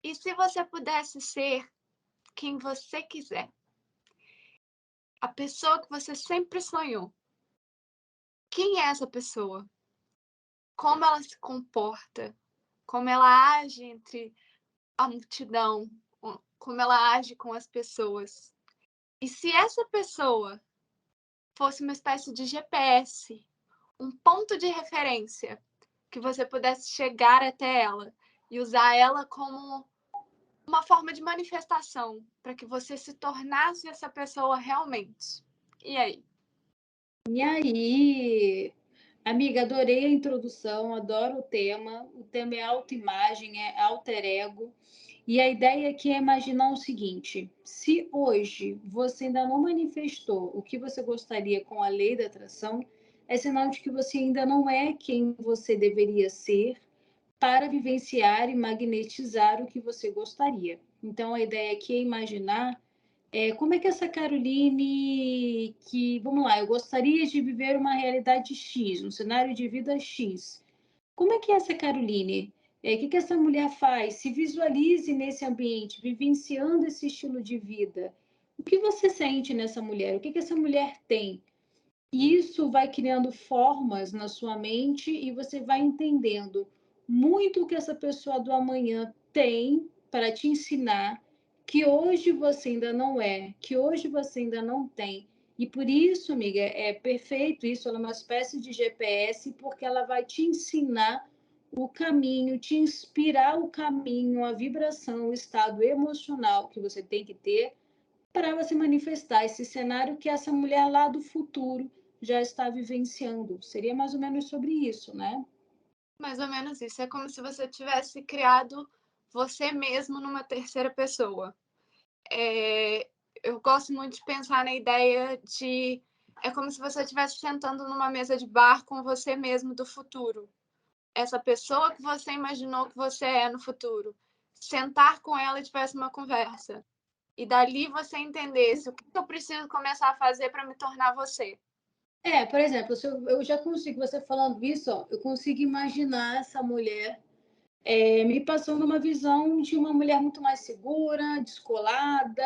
E se você pudesse ser quem você quiser, a pessoa que você sempre sonhou, quem é essa pessoa? Como ela se comporta? Como ela age entre a multidão? Como ela age com as pessoas? E se essa pessoa fosse uma espécie de GPS, um ponto de referência, que você pudesse chegar até ela e usar ela como uma forma de manifestação para que você se tornasse essa pessoa realmente. E aí? E aí, amiga, adorei a introdução, adoro o tema. O tema é autoimagem, é alter ego. E a ideia aqui é imaginar o seguinte: se hoje você ainda não manifestou o que você gostaria com a lei da atração, é sinal de que você ainda não é quem você deveria ser para vivenciar e magnetizar o que você gostaria. Então, a ideia aqui é imaginar como é que essa Caroline, que, vamos lá, eu gostaria de viver uma realidade X, um cenário de vida X. Como é que é essa Caroline? Que essa mulher faz? Se visualize nesse ambiente, vivenciando esse estilo de vida. O que você sente nessa mulher? O que essa mulher tem? E isso vai criando formas na sua mente e você vai entendendo muito o que essa pessoa do amanhã tem para te ensinar que hoje você ainda não é, que hoje você ainda não tem. E por isso, amiga, é perfeito isso, ela é uma espécie de GPS, porque ela vai te ensinar o caminho, te inspirar o caminho, a vibração, o estado emocional que você tem que ter para você manifestar esse cenário que essa mulher lá do futuro já está vivenciando. Seria mais ou menos sobre isso, né? Mais ou menos isso. É como se você tivesse criado você mesmo numa terceira pessoa. Eu gosto muito de pensar na ideia de. É como se você estivesse sentando numa mesa de bar com você mesmo do futuro. Essa pessoa que você imaginou que você é no futuro. Sentar com ela e tivesse uma conversa. E dali você entendesse o que eu preciso começar a fazer para me tornar você. Por exemplo, se eu já consigo, você falando isso, ó, eu consigo imaginar essa mulher me passando uma visão de uma mulher muito mais segura, descolada.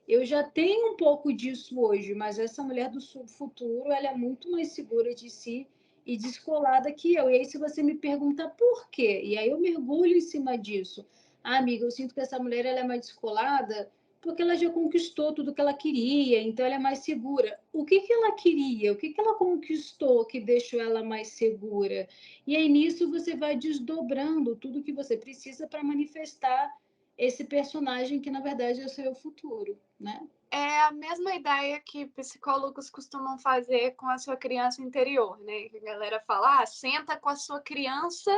Eu já tenho um pouco disso hoje, mas essa mulher do futuro, ela é muito mais segura de si e descolada que eu. E aí, se você me pergunta por quê, e aí eu mergulho em cima disso. Ah, amiga, eu sinto que essa mulher ela é mais descolada porque ela já conquistou tudo que ela queria, então ela é mais segura. O que que ela queria? O que que ela conquistou que deixou ela mais segura? E aí nisso você vai desdobrando tudo que você precisa para manifestar esse personagem que na verdade é o seu futuro, né? É a mesma ideia que psicólogos costumam fazer com a sua criança interior, né? Que a galera fala, senta com a sua criança,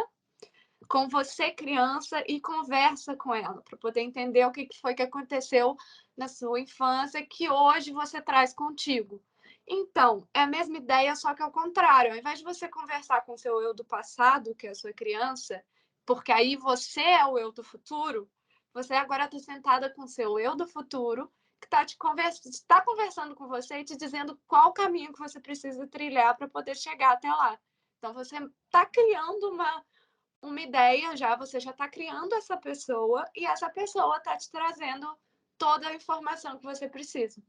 com você criança, e conversa com ela, para poder entender o que foi que aconteceu na sua infância que hoje você traz contigo. Então, é a mesma ideia, só que ao contrário. Ao invés de você conversar com o seu eu do passado, que é a sua criança, porque aí você é o eu do futuro, você agora está sentada com o seu eu do futuro, que está conversando com você e te dizendo qual caminho que você precisa trilhar para poder chegar até lá. Então, você está criando uma ideia já, você já está criando essa pessoa e essa pessoa está te trazendo toda a informação que você precisa.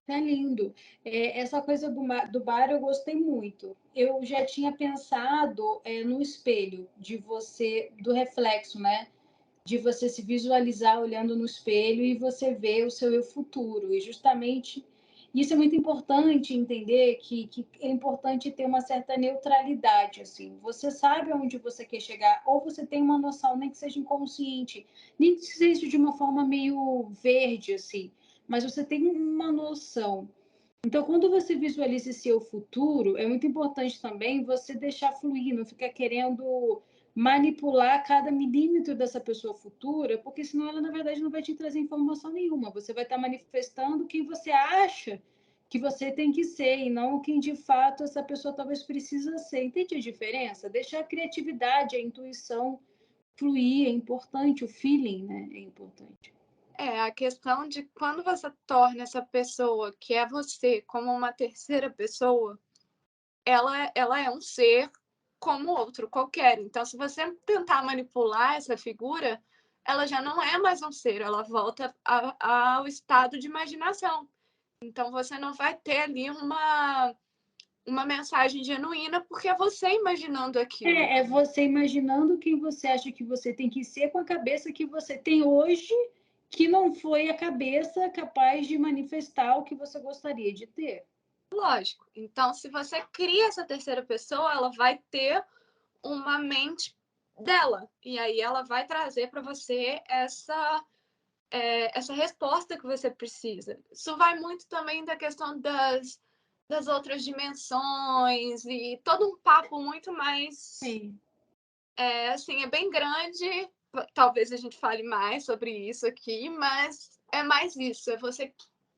Tá lindo. Essa coisa do bar eu gostei muito. Eu já tinha pensado no espelho, de você, do reflexo, né? De você se visualizar olhando no espelho e você ver o seu eu futuro. E justamente isso é muito importante entender que é importante ter uma certa neutralidade, assim. Você sabe aonde você quer chegar, ou você tem uma noção, nem que seja inconsciente, nem que seja de uma forma meio verde, assim, mas você tem uma noção. Então, quando você visualiza esse seu futuro, é muito importante também você deixar fluir, não ficar querendo manipular cada milímetro dessa pessoa futura, porque senão ela, na verdade, não vai te trazer informação nenhuma. Você vai estar manifestando quem você acha que você tem que ser e não quem de fato essa pessoa talvez precisa ser. Entende a diferença? Deixar a criatividade, a intuição fluir é importante, o feeling, né, é importante. A questão de quando você torna essa pessoa que é você como uma terceira pessoa, ela é um ser como outro qualquer. Então, se você tentar manipular essa figura, ela já não é mais um ser, ela volta ao estado de imaginação. Então, você não vai ter ali uma mensagem genuína, porque é você imaginando aquilo. É você imaginando quem você acha que você tem que ser com a cabeça que você tem hoje, que não foi a cabeça capaz de manifestar o que você gostaria de ter. Lógico. Então, se você cria essa terceira pessoa, ela vai ter uma mente dela. E aí ela vai trazer para você essa resposta que você precisa. Isso vai muito também da questão das outras dimensões e todo um papo muito mais. Sim. Assim, é bem grande. Talvez a gente fale mais sobre isso aqui, mas é mais isso. É você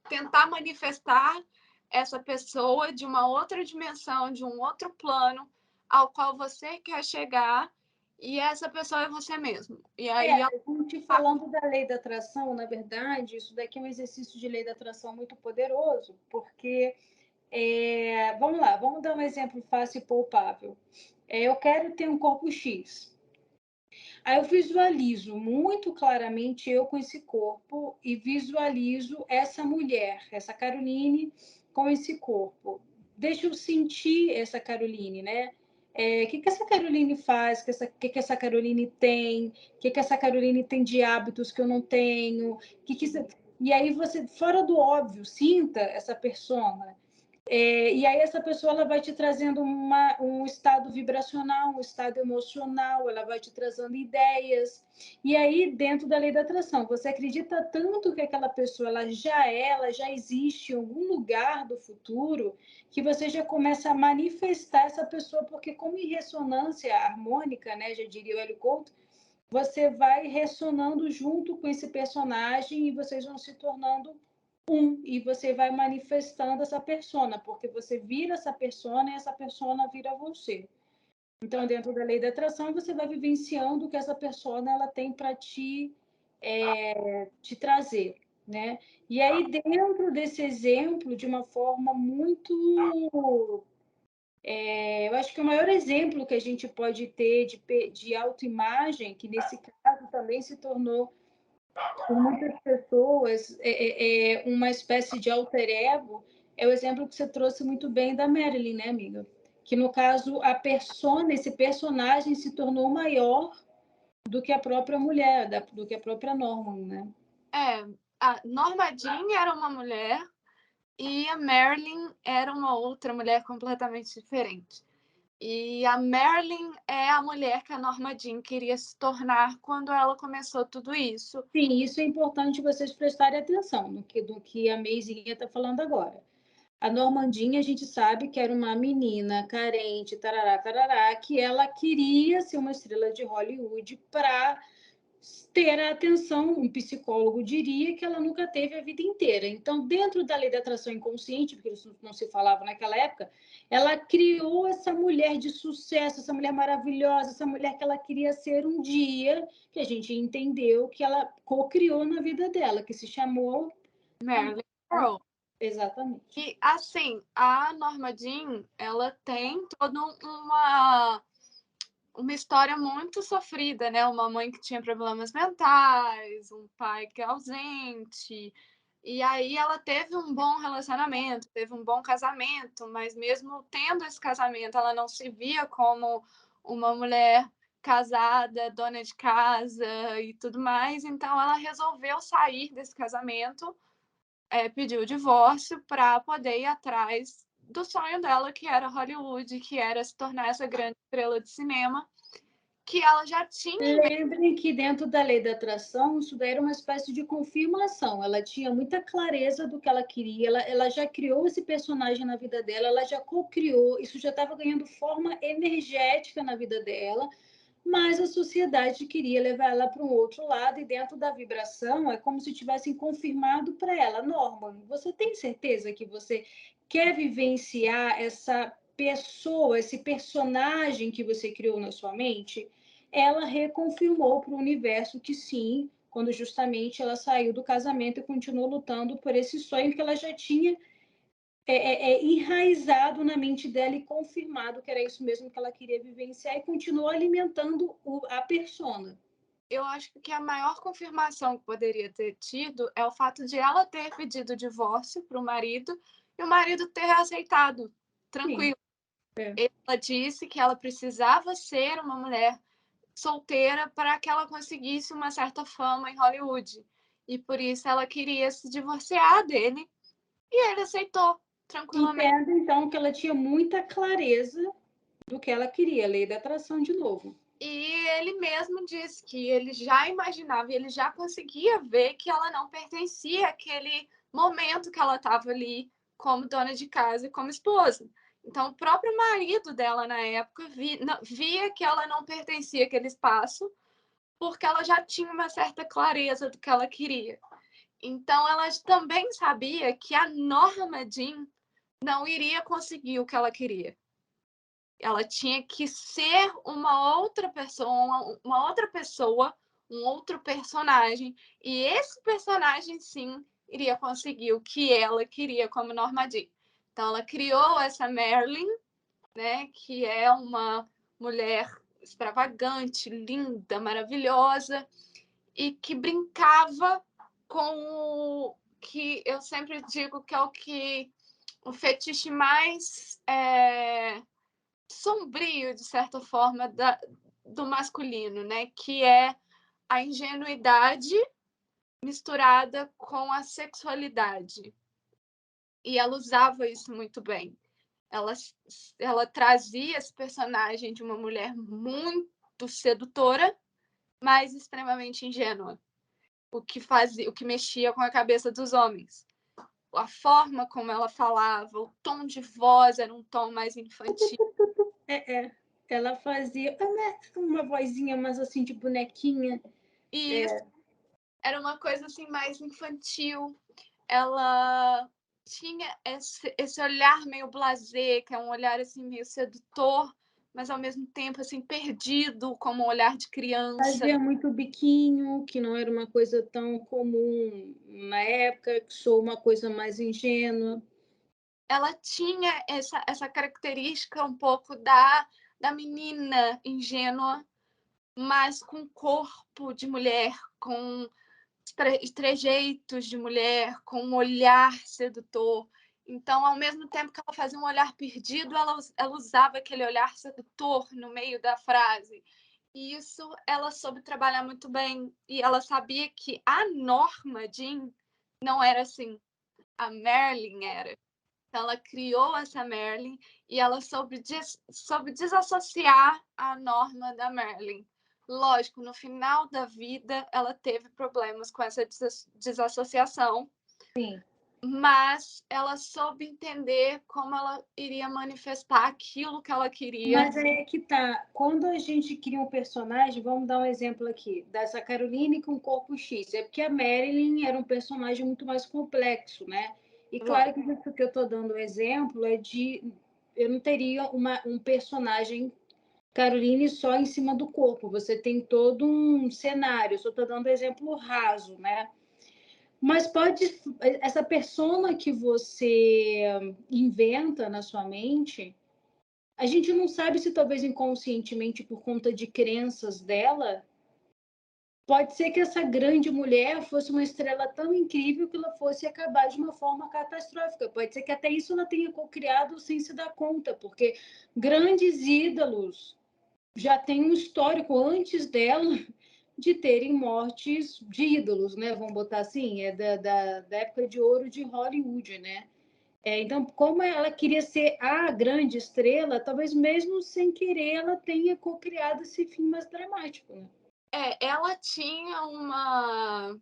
tentar manifestar essa pessoa de uma outra dimensão, de um outro plano ao qual você quer chegar, e essa pessoa é você mesmo. E aí A gente falando da lei da atração, na verdade, isso daqui é um exercício de lei da atração muito poderoso, porque, vamos lá, vamos dar um exemplo fácil e palpável. Eu quero ter um corpo X. Aí eu visualizo muito claramente eu com esse corpo e visualizo essa mulher, essa Caroline, com esse corpo. Deixa eu sentir essa Caroline, né? O que essa Caroline faz? Que essa Caroline tem? Que essa Caroline tem de hábitos que eu não tenho? E aí você, fora do óbvio, sinta essa persona. E aí essa pessoa ela vai te trazendo um estado vibracional, um estado emocional, ela vai te trazendo ideias. E aí, dentro da lei da atração, você acredita tanto que aquela pessoa ela já existe em algum lugar do futuro, que você já começa a manifestar essa pessoa, porque como em ressonância harmônica, né, já diria o Hélio Couto, você vai ressonando junto com esse personagem e vocês vão se tornando e você vai manifestando essa persona, porque você vira essa persona e essa persona vira você. Então, dentro da lei da atração, você vai vivenciando o que essa persona ela tem para te trazer, né? E aí, dentro desse exemplo, de uma forma muito... eu acho que o maior exemplo que a gente pode ter de autoimagem, que nesse caso também se tornou por muitas pessoas uma espécie de alter ego, é o exemplo que você trouxe muito bem da Marilyn, né, amiga? Que no caso a persona, esse personagem se tornou maior do que a própria mulher, do que a própria Norman, né? a Norma Jean era uma mulher e a Marilyn era uma outra mulher completamente diferente. E a Marilyn é a mulher que a Norma Jean queria se tornar quando ela começou tudo isso. Sim, isso é importante vocês prestarem atenção do que a Maisie está falando agora. A Normandinha, a gente sabe que era uma menina carente, tarará, tarará, que ela queria ser uma estrela de Hollywood para ter a atenção, um psicólogo diria que ela nunca teve a vida inteira. Então, dentro da lei da atração inconsciente, porque isso não se falava naquela época, ela criou essa mulher de sucesso, essa mulher maravilhosa, essa mulher que ela queria ser um dia, que a gente entendeu que ela co-criou na vida dela, que se chamou Marilyn Monroe. Exatamente. E, assim, a Norma Jean, ela tem toda uma história muito sofrida, né? Uma mãe que tinha problemas mentais, um pai que é ausente. E aí ela teve um bom relacionamento, teve um bom casamento, mas mesmo tendo esse casamento, ela não se via como uma mulher casada, dona de casa e tudo mais. Então ela resolveu sair desse casamento, pediu o divórcio para poder ir atrás do sonho dela, que era Hollywood, que era se tornar essa grande estrela de cinema, que ela já tinha. Lembrem que dentro da lei da atração, isso daí era uma espécie de confirmação. Ela tinha muita clareza do que ela queria, ela já criou esse personagem na vida dela, ela já co-criou, isso já estava ganhando forma energética na vida dela, mas a sociedade queria levar ela para um outro lado, e dentro da vibração é como se tivessem confirmado para ela: Norman, você tem certeza que você quer vivenciar essa pessoa, esse personagem que você criou na sua mente? Ela reconfirmou para o universo que sim, quando justamente ela saiu do casamento e continuou lutando por esse sonho que ela já tinha enraizado na mente dela e confirmado que era isso mesmo que ela queria vivenciar, e continuou alimentando a persona. eu acho que a maior confirmação que poderia ter tido é o fato de ela ter pedido divórcio para o marido e o marido ter aceitado, Sim. tranquilo. Ela disse que ela precisava ser uma mulher solteira para que ela conseguisse uma certa fama em Hollywood. E por isso ela queria se divorciar dele e ele aceitou tranquilamente. Entendo, então, que ela tinha muita clareza do que ela queria, a lei da atração de novo. E ele mesmo disse que ele já imaginava, ele já conseguia ver que ela não pertencia àquele momento que ela estava ali como dona de casa e como esposa. Então, o próprio marido dela, na época, via que ela não pertencia àquele espaço, porque ela já tinha uma certa clareza do que ela queria. Então, ela também sabia que a Norma Jean não iria conseguir o que ela queria. Ela tinha que ser uma outra pessoa, um outro personagem, e esse personagem, sim, iria conseguir o que ela queria como Norma Jean. Então, ela criou essa Marilyn, né, que é uma mulher extravagante, linda, maravilhosa, e que brincava com o que eu sempre digo que é o fetiche mais sombrio, de certa forma, do masculino, né? Que é a ingenuidade misturada com a sexualidade. E ela usava isso muito bem. Ela, ela trazia esse personagem de uma mulher muito sedutora, mas extremamente ingênua. O que mexia com a cabeça dos homens. A forma como ela falava, o tom de voz era um tom mais infantil. Ela fazia uma vozinha mais assim de bonequinha. E isso era uma coisa assim mais infantil. Ela tinha esse olhar meio blasé, que é um olhar assim meio sedutor, mas ao mesmo tempo assim perdido, como um olhar de criança. Fazia muito biquinho, que não era uma coisa tão comum na época, que sou uma coisa mais ingênua. Ela tinha essa característica um pouco da menina ingênua, mas com corpo de mulher, com trejeitos de mulher, com um olhar sedutor. Então, ao mesmo tempo que ela fazia um olhar perdido, ela usava aquele olhar sedutor no meio da frase. E isso ela soube trabalhar muito bem. E ela sabia que a Norma Jean não era assim. A Marilyn era. Então, ela criou essa Marilyn e ela soube desassociar a Norma da Marilyn. Lógico, no final da vida, ela teve problemas com essa desassociação. Sim. Mas ela soube entender como ela iria manifestar aquilo que ela queria. Mas aí é que tá. Quando a gente cria um personagem, vamos dar um exemplo aqui, dessa Caroline com corpo X. É porque a Marilyn era um personagem muito mais complexo, né? E claro que isso que eu estou dando o exemplo é de. Eu não teria um personagem Caroline só em cima do corpo. Você tem todo um cenário. Só estou dando exemplo raso, né? Mas pode. Essa persona que você inventa na sua mente a gente não sabe se talvez inconscientemente por conta de crenças dela, pode ser que essa grande mulher fosse uma estrela tão incrível que ela fosse acabar de uma forma catastrófica. Pode ser que até isso ela tenha criado sem se dar conta, porque grandes ídolos já têm um histórico antes dela de terem mortes de ídolos, né? Vamos botar assim, é da época de ouro de Hollywood, né? Então, como ela queria ser a grande estrela, talvez mesmo sem querer ela tenha co-criado esse fim mais dramático. Né? Ela tinha uma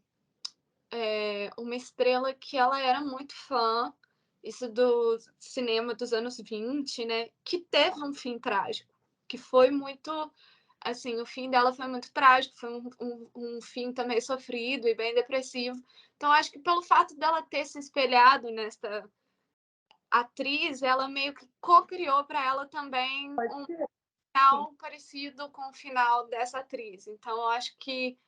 estrela que ela era muito fã, isso do cinema dos anos 20, né? Que teve um fim trágico, que foi muito. Assim, o fim dela foi muito trágico, foi um fim também sofrido e bem depressivo. Então, acho que pelo fato dela ter se espelhado nesta atriz, ela meio que co-criou para ela também um final parecido com o final dessa atriz. Então, eu acho que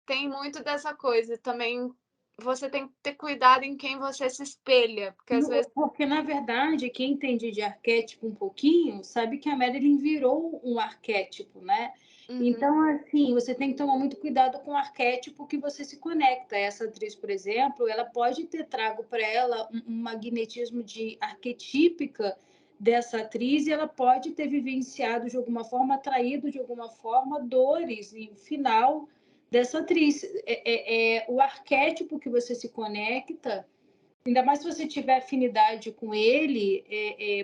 tem muito dessa coisa também você tem que ter cuidado em quem você se espelha, porque às vezes... Porque, na verdade, quem entende de arquétipo um pouquinho, sabe que a Marilyn virou um arquétipo, né? Então, assim, você tem que tomar muito cuidado com o arquétipo que você se conecta. Essa atriz, por exemplo, ela pode ter trago para ela um magnetismo de arquetípica dessa atriz e ela pode ter vivenciado de alguma forma, atraído de alguma forma dores e final dessa atriz. O arquétipo que você se conecta, ainda mais se você tiver afinidade com ele.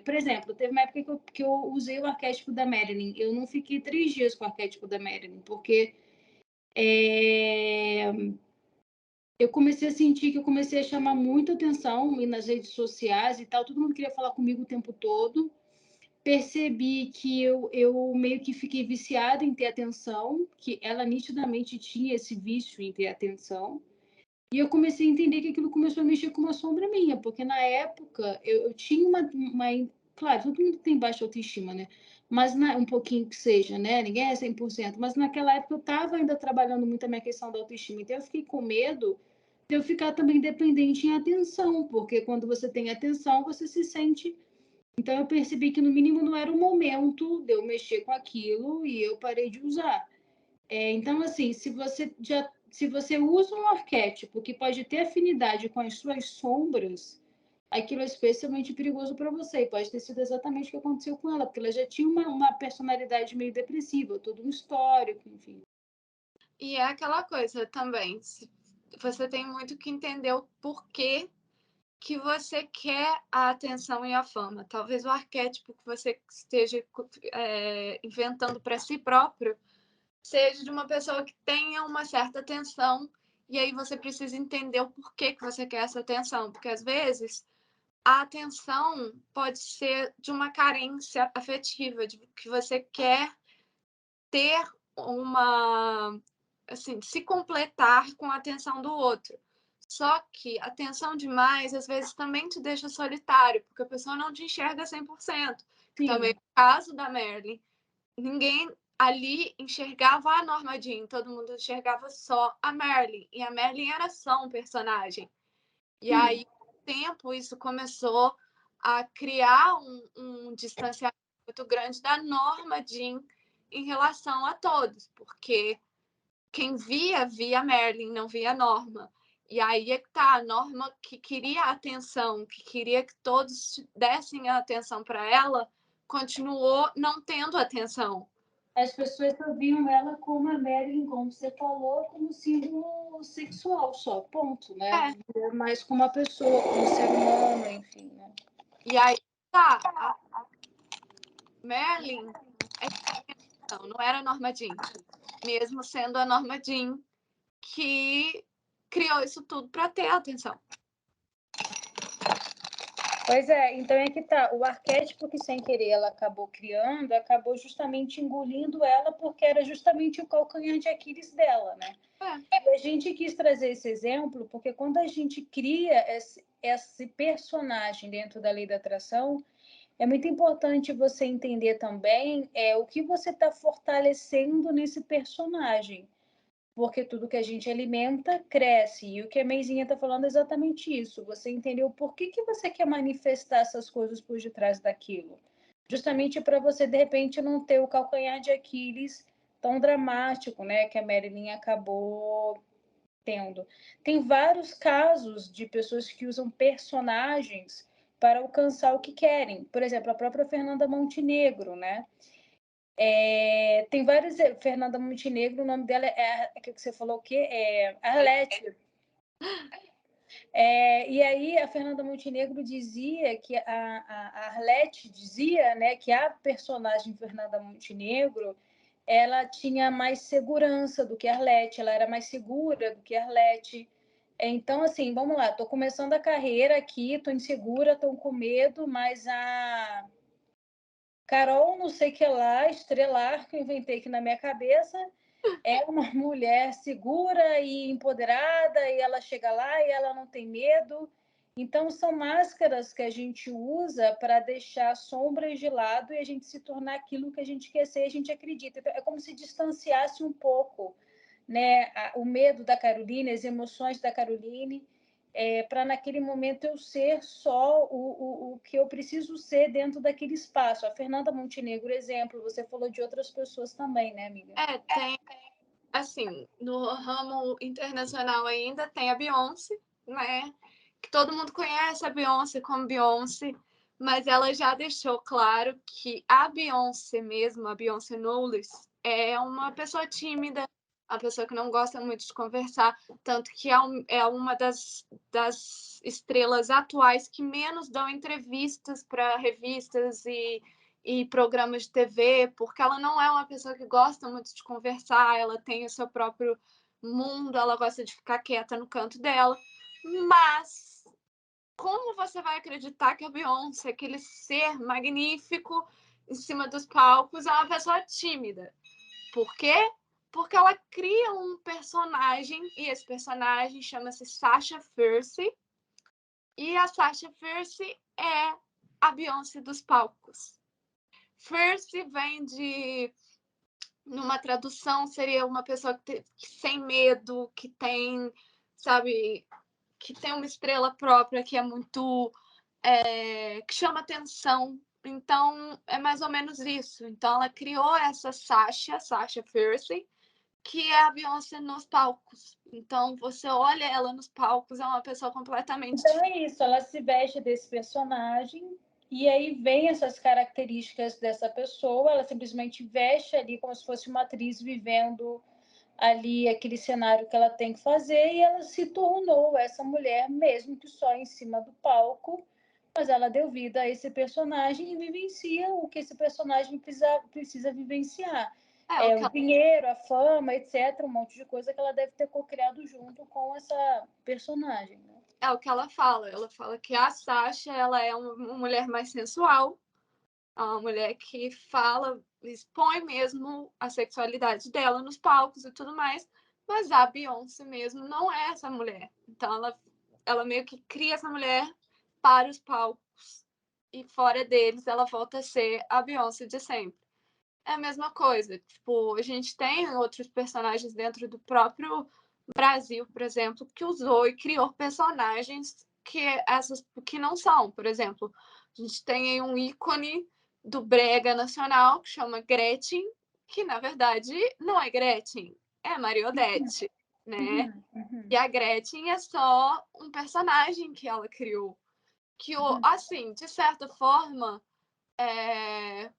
Por exemplo, teve uma época que eu usei o arquétipo da Marilyn. Eu não fiquei 3 dias com o arquétipo da Marilyn, porque eu comecei a sentir que eu comecei a chamar muita atenção nas redes sociais e tal. Todo mundo queria falar comigo o tempo todo. Percebi que eu meio que fiquei viciada em ter atenção, que ela nitidamente tinha esse vício em ter atenção. E eu comecei a entender que aquilo começou a mexer com uma sombra minha, porque na época eu tinha Claro, todo mundo tem baixa autoestima, né? Mas um pouquinho que seja, né? Ninguém é 100%. Mas naquela época eu estava ainda trabalhando muito a minha questão da autoestima. Então eu fiquei com medo de eu ficar também dependente em atenção, porque quando você tem atenção, você se sente. Então eu percebi que no mínimo não era o momento de eu mexer com aquilo e eu parei de usar. Então, assim, se você usa um arquétipo que pode ter afinidade com as suas sombras, aquilo é especialmente perigoso para você. E pode ter sido exatamente o que aconteceu com ela, porque ela já tinha uma personalidade meio depressiva, todo um histórico, enfim. E é aquela coisa também, você tem muito que entender o porquê que você quer a atenção e a fama. Talvez o arquétipo que você esteja inventando para si próprio seja de uma pessoa que tenha uma certa atenção, e aí você precisa entender o porquê que você quer essa atenção, porque às vezes a atenção pode ser de uma carência afetiva, de que você quer ter uma, assim, se completar com a atenção do outro. Só que atenção demais, às vezes, também te deixa solitário, porque a pessoa não te enxerga 100%. Que também é o caso da Marilyn. Ninguém ali enxergava a Norma Jean, todo mundo enxergava só a Marilyn. E a Marilyn era só um personagem. E aí, com o tempo, isso começou a criar um distanciamento muito grande da Norma Jean em relação a todos, porque quem via a Marilyn, não via a Norma. E aí é que tá, a Norma que queria atenção, que queria que todos dessem a atenção para ela, continuou não tendo atenção. As pessoas só viam ela como a Marilyn, como você falou, como símbolo sexual só, ponto, né? Mas como uma pessoa, como ser humano, enfim, né? E aí, tá, a Marilyn não era a Norma Jean, mesmo sendo a Norma Jean que criou isso tudo para ter atenção. Pois é, então é que tá. O arquétipo que sem querer ela acabou criando, acabou justamente engolindo ela, porque era justamente o calcanhar de Aquiles dela, né? E a gente quis trazer esse exemplo porque quando a gente cria esse personagem dentro da lei da atração, é muito importante você entender também o que você está fortalecendo nesse personagem. Porque tudo que a gente alimenta cresce. E o que a Meizinha está falando é exatamente isso. Você entendeu por que você quer manifestar essas coisas por detrás daquilo. Justamente para você, de repente, não ter o calcanhar de Aquiles tão dramático, né? Que a Marilyn acabou tendo. Tem vários casos de pessoas que usam personagens para alcançar o que querem. Por exemplo, a própria Fernanda Montenegro, né? Tem vários. Fernanda Montenegro, o nome dela que você falou o quê? Arlete. E aí a Fernanda Montenegro dizia que a Arlete dizia, né, que a personagem Fernanda Montenegro ela tinha mais segurança do que a Arlete, ela era mais segura do que a Arlete. Então, assim, vamos lá, estou começando a carreira aqui, estou insegura, estou com medo, mas a Carol, não sei o que lá, estrelar, que eu inventei aqui na minha cabeça, é uma mulher segura e empoderada, e ela chega lá e ela não tem medo. Então, são máscaras que a gente usa para deixar sombras de lado e a gente se tornar aquilo que a gente quer ser, a gente acredita. Então, é como se distanciasse um pouco né, o medo da Caroline, as emoções da Caroline, para naquele momento eu ser só o que eu preciso ser dentro daquele espaço. A Fernanda Montenegro, exemplo, você falou de outras pessoas também, né, amiga? Tem, assim, no ramo internacional ainda tem a Beyoncé, né? Que todo mundo conhece a Beyoncé como Beyoncé, mas ela já deixou claro que a Beyoncé mesmo, a Beyoncé Knowles, é uma pessoa tímida, uma pessoa que não gosta muito de conversar, tanto que é uma das estrelas atuais que menos dão entrevistas para revistas e programas de TV, porque ela não é uma pessoa que gosta muito de conversar, ela tem o seu próprio mundo, ela gosta de ficar quieta no canto dela. Mas como você vai acreditar que a Beyoncé, aquele ser magnífico em cima dos palcos, é uma pessoa tímida? Por quê? Porque ela cria um personagem, e esse personagem chama-se Sasha Fierce, e a Sasha Fierce é a Beyoncé dos palcos. Fierce vem de, numa tradução, seria uma pessoa que sem medo, que tem, sabe, que tem uma estrela própria, que é muito, que chama atenção. Então, é mais ou menos isso. Então, ela criou essa Sasha Fierce, que é a Beyoncé nos palcos. Então, você olha ela nos palcos, é uma pessoa completamente Então diferente. é isso, ela se veste desse personagem e aí vem essas características dessa pessoa, ela simplesmente veste ali como se fosse uma atriz vivendo ali aquele cenário que ela tem que fazer e ela se tornou essa mulher, mesmo que só em cima do palco, mas ela deu vida a esse personagem e vivencia o que esse personagem precisa vivenciar. O que O ela, dinheiro, a fama, etc., um monte de coisa que ela deve ter co-criado junto com essa personagem, né? é o que ela fala. Ela fala que a Sasha, ela é uma mulher mais sensual, uma mulher que fala, expõe mesmo a sexualidade dela nos palcos e tudo mais, mas a Beyoncé mesmo não é essa mulher. Então ela meio que cria essa mulher para os palcos e fora deles ela volta a ser a Beyoncé de sempre. É a mesma coisa, tipo, a gente tem outros personagens dentro do próprio Brasil, por exemplo, que usou e criou personagens que não são, por exemplo, a gente tem aí um ícone do brega nacional que chama Gretchen, que na verdade não é Gretchen, é Mariodete, né? E a Gretchen é só um personagem que ela criou, que assim, de certa forma,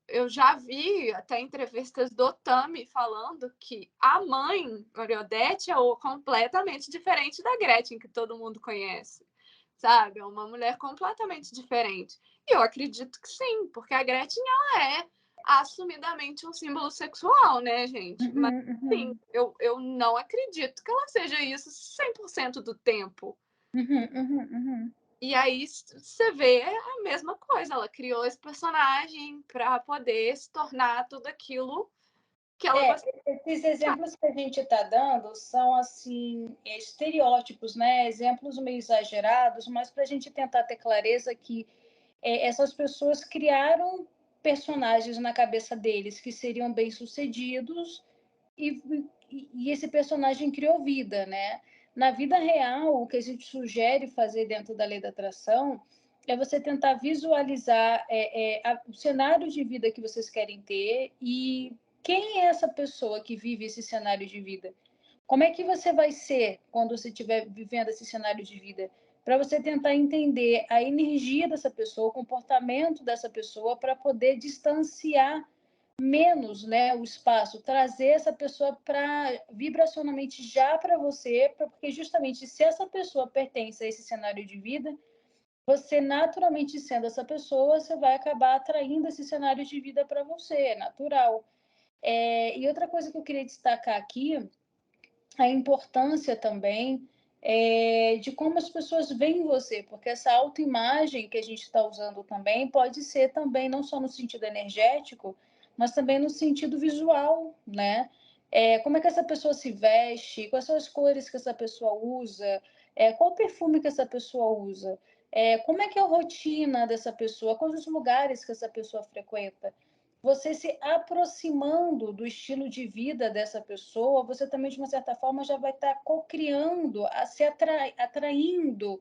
eu já vi até entrevistas do Tami falando que a mãe, Mariodete, é completamente diferente da Gretchen, que todo mundo conhece, sabe? É uma mulher completamente diferente. E eu acredito que sim, porque a Gretchen, ela é assumidamente um símbolo sexual, né, gente? Mas, sim, eu não acredito que ela seja isso 100% do tempo. E aí você vê a mesma coisa, ela criou esse personagem para poder se tornar tudo aquilo que ela gosta. Esses exemplos que a gente está dando são assim estereótipos, né? Exemplos meio exagerados, mas para a gente tentar ter clareza que essas pessoas criaram personagens na cabeça deles que seriam bem-sucedidos e, e esse personagem criou vida, né? Na vida real, o que a gente sugere fazer dentro da lei da atração é você tentar visualizar o cenário de vida que vocês querem ter e quem é essa pessoa que vive esse cenário de vida. Como é que você vai ser quando você estiver vivendo esse cenário de vida? Para você tentar entender a energia dessa pessoa, o comportamento dessa pessoa, para poder distanciar menos, né, o espaço, trazer essa pessoa para vibracionalmente já para você, porque justamente se essa pessoa pertence a esse cenário de vida, você naturalmente sendo essa pessoa, você vai acabar atraindo esse cenário de vida para você, é natural. E outra coisa que eu queria destacar aqui, a importância também de como as pessoas veem você, porque essa autoimagem que a gente está usando também pode ser também não só no sentido energético, mas também no sentido visual, né? Como é que essa pessoa se veste, quais são as cores que essa pessoa usa, qual perfume que essa pessoa usa, como é que é a rotina dessa pessoa, quais os lugares que essa pessoa frequenta. você se aproximando do estilo de vida dessa pessoa, você também, de uma certa forma, já vai estar co-criando, se atraindo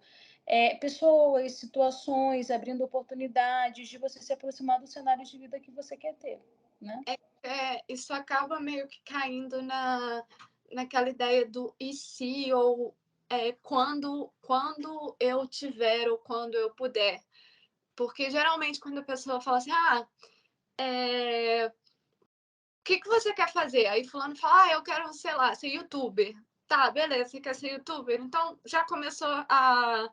pessoas, situações, abrindo oportunidades de você se aproximar do cenário de vida que você quer ter, né? Isso acaba meio que caindo naquela ideia do e se, ou quando eu tiver, ou quando eu puder. Porque geralmente quando a pessoa fala assim, o que você quer fazer? Aí fulano fala, eu quero, sei lá, ser youtuber. Tá, beleza, você quer ser youtuber? Então já começou a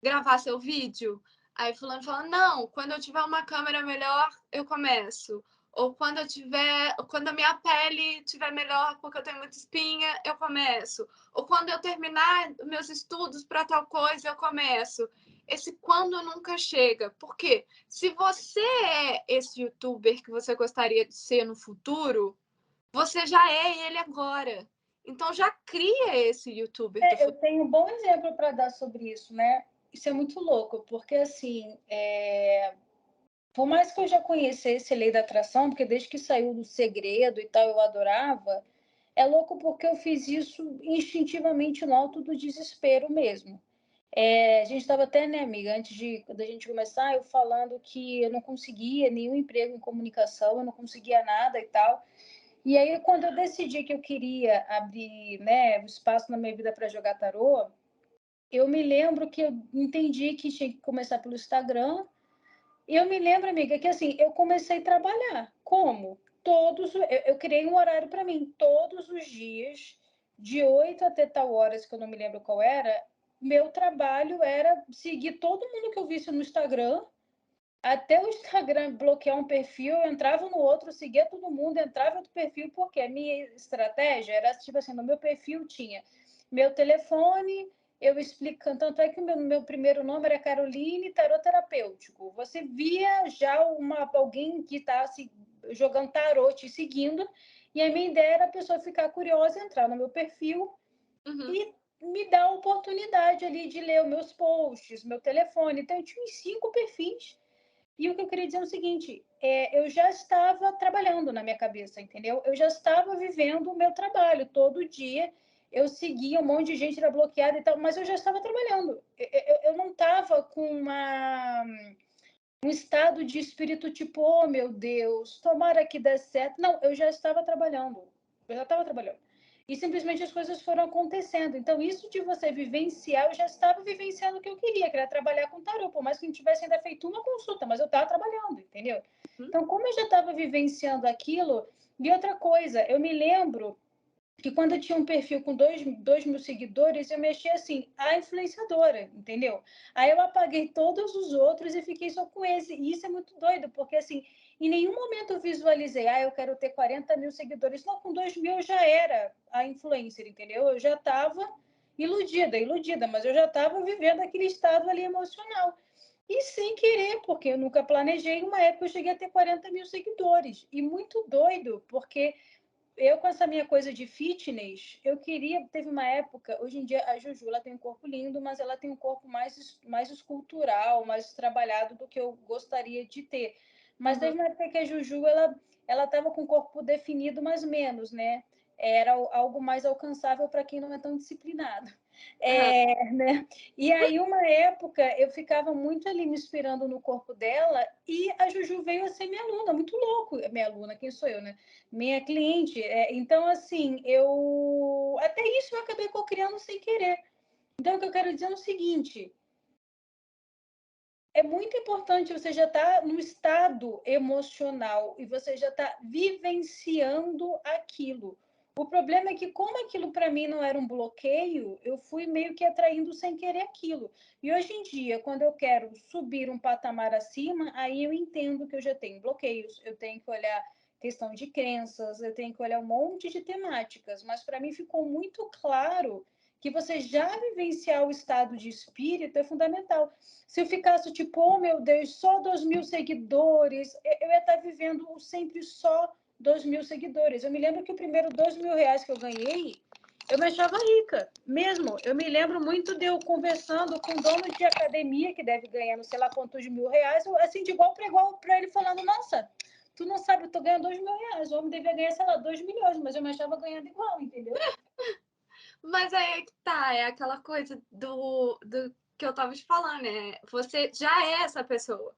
gravar seu vídeo? Aí fulano fala, não, quando eu tiver uma câmera melhor, eu começo. Ou quando a minha pele tiver melhor porque eu tenho muita espinha, eu começo. Ou quando eu terminar meus estudos para tal coisa, eu começo. Esse quando nunca chega. Por quê? Se você é esse youtuber que você gostaria de ser no futuro, você já é ele agora. Então já cria esse youtuber do Eu futuro. tenho um bom exemplo para dar sobre isso, né? Isso é muito louco, porque assim, por mais que eu já conhecesse a lei da atração, porque desde que saiu do Segredo e tal eu adorava, é louco porque eu fiz isso instintivamente no alto do desespero mesmo. A gente estava até, né, amiga, antes da gente começar, eu falando que eu não conseguia nenhum emprego em comunicação, eu não conseguia nada e tal. E aí, quando eu decidi que eu queria abrir, né, o espaço na minha vida para jogar tarô, eu me lembro que eu entendi que tinha que começar pelo Instagram. E eu me lembro, amiga, que assim, eu comecei a trabalhar. Como? Eu criei um horário para mim, todos os dias, de 8 até tal horas, que eu não me lembro qual era, meu trabalho era seguir todo mundo que eu visse no Instagram, até o Instagram bloquear um perfil, eu entrava no outro, seguia todo mundo, entrava no outro perfil, porque a minha estratégia era, tipo assim, no meu perfil tinha meu telefone, eu explicando, tanto é que o meu primeiro nome era Caroline Tarot Terapêutico. Você via já alguém que está jogando tarot te seguindo, e a minha ideia era a pessoa ficar curiosa, entrar no meu perfil e me dar a oportunidade ali de ler os meus posts, meu telefone. Então, eu tinha uns 5 perfis. E o que eu queria dizer é o seguinte, eu já estava trabalhando na minha cabeça, entendeu? Eu já estava vivendo o meu trabalho. Todo dia eu seguia um monte de gente, era bloqueada e tal, mas eu já estava trabalhando. Eu não estava com um estado de espírito tipo, oh meu Deus, tomara que dê certo. Não, eu já estava trabalhando. Eu já estava trabalhando. E simplesmente as coisas foram acontecendo. Então, isso de você vivenciar, eu já estava vivenciando o que eu queria, que era trabalhar com tarô, por mais que não tivesse ainda feito uma consulta, mas eu estava trabalhando, entendeu? Então, como eu já estava vivenciando aquilo, e outra coisa, eu me lembro que quando eu tinha um perfil com 2 mil seguidores, eu mexia assim, a influenciadora, entendeu? Aí eu apaguei todos os outros e fiquei só com esse. E isso é muito doido, porque assim, em nenhum momento eu visualizei, eu quero ter 40 mil seguidores. Não, com 2 mil eu já era a influencer, entendeu? Eu já estava iludida, mas eu já estava vivendo aquele estado ali emocional. E sem querer, porque eu nunca planejei, uma época eu cheguei a ter 40 mil seguidores. E muito doido, porque eu com essa minha coisa de fitness, eu queria, teve uma época, hoje em dia a Juju, ela tem um corpo lindo, mas ela tem um corpo mais escultural, mais trabalhado do que eu gostaria de ter. Mas teve uma época que a Juju, ela estava com o corpo definido, mas menos, né? Era algo mais alcançável para quem não é tão disciplinado. Né? E aí, uma época, eu ficava muito ali me inspirando no corpo dela e a Juju veio a ser minha aluna, muito louco. Minha aluna, quem sou eu, né? Minha cliente. Então, assim, até isso eu acabei co-criando sem querer. Então, o que eu quero dizer é o seguinte: é muito importante você já estar no estado emocional e você já está vivenciando aquilo. O problema é que, como aquilo para mim não era um bloqueio, eu fui meio que atraindo sem querer aquilo. E hoje em dia, quando eu quero subir um patamar acima, aí eu entendo que eu já tenho bloqueios, eu tenho que olhar questão de crenças, eu tenho que olhar um monte de temáticas. Mas para mim ficou muito claro que você já vivenciar o estado de espírito é fundamental. Se eu ficasse tipo, oh meu Deus, só 2 mil seguidores, eu ia estar vivendo sempre só 2 mil seguidores. Eu me lembro que o primeiro 2 mil reais que eu ganhei, eu me achava rica, mesmo. Eu me lembro muito de eu conversando com o dono de academia, que deve ganhar não sei lá quantos mil reais, assim, de igual para igual, para ele falando, nossa, Tu não sabe, eu tô ganhando R$ 2.000. O homem devia ganhar, sei lá, 2 milhões, mas eu me achava ganhando igual, entendeu? Mas aí é que tá, é aquela coisa do que eu tava te falando, né? Você já é essa pessoa.